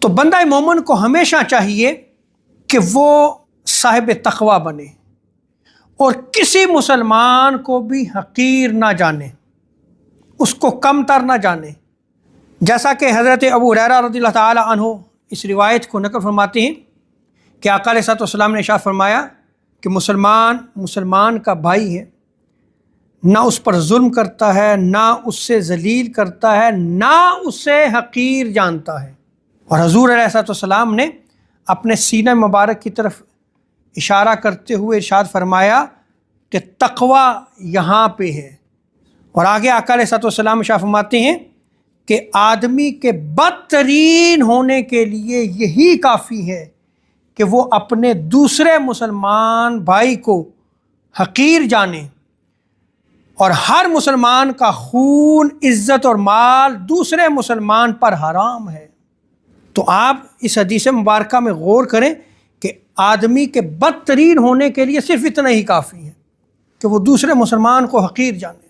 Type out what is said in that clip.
تو بندہ مومن کو ہمیشہ چاہیے کہ وہ صاحب تقوی بنے اور کسی مسلمان کو بھی حقیر نہ جانے، اس کو کم تر نہ جانے۔ جیسا کہ حضرت ابو ہریرہ رضی اللہ تعالی عنہ اس روایت کو نقل فرماتے ہیں کہ آقا علیہ السلام نے ارشاد فرمایا کہ مسلمان کا بھائی ہے، نہ اس پر ظلم کرتا ہے، نہ اس سے ذلیل کرتا ہے، نہ اسے حقیر جانتا ہے۔ اور حضور علیہ السلام نے اپنے سینہ مبارک کی طرف اشارہ کرتے ہوئے ارشاد فرمایا کہ تقوی یہاں پہ ہے۔ اور آگے آقا علیہ السلام ارشاد فرماتے ہیں کہ آدمی کے بدترین ہونے کے لیے یہی کافی ہے کہ وہ اپنے دوسرے مسلمان بھائی کو حقیر جانے، اور ہر مسلمان کا خون، عزت اور مال دوسرے مسلمان پر حرام ہے۔ تو آپ اس حدیث مبارکہ میں غور کریں کہ آدمی کے بدترین ہونے کے لیے صرف اتنا ہی کافی ہے کہ وہ دوسرے مسلمان کو حقیر جانے۔